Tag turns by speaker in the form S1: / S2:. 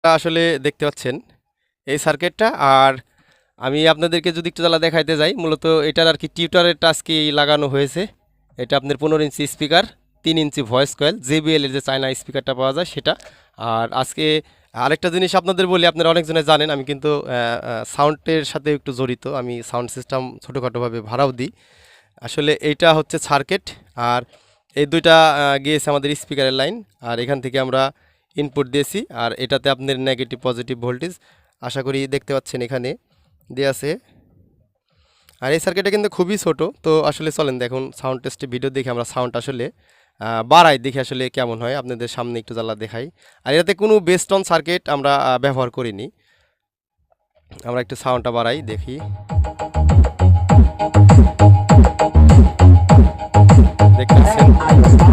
S1: আসলে দেখতে পাচ্ছেন এই সার্কিটটা। আর আমি আপনাদেরকে যদি একটু জ্বালা দেখাইতে যাই, মূলত এটার আর কি টিউটারের টাচকি লাগানো হয়েছে। এটা আপনার 15 inch speaker, 3 inch voice coil, JBL এর যে চায়না স্পিকারটা পাওয়া যায় সেটা। আর আজকে আরেকটা জিনিস আপনাদের বলি, আপনারা অনেকজনে জানেন আমি কিন্তু সাউন্ডের সাথে একটু জড়িত, আমি সাউন্ড সিস্টেম ছোটোখাটোভাবে ভাড়াও দিই। আসলে এইটা হচ্ছে সার্কিট। আর এই দুইটা গিয়েছে আমাদের স্পিকারের লাইন, আর এখান থেকে আমরা ইনপুট দিয়েছি। আর এটাতে আপনার নেগেটিভ পজিটিভ ভোল্টেজ আশা করি দেখতে পাচ্ছেন এখানে দেওয়া আছে। আর এই সার্কিটটা কিন্তু খুবই ছোট। তো আসলে চলেন দেখুন সাউন্ড টেস্টে ভিডিও দেখে আমরা সাউন্ড আসলে বাড়াই, দেখি আসলে কেমন হয়, আপনাদের সামনে একটু জ্বালা দেখাই। আর এটাতে কোনো বেস্টন সার্কিট আমরা ব্যবহার করিনি। আমরা একটু সাউন্ডটা বাড়াই দেখি। দেখতে পাচ্ছেন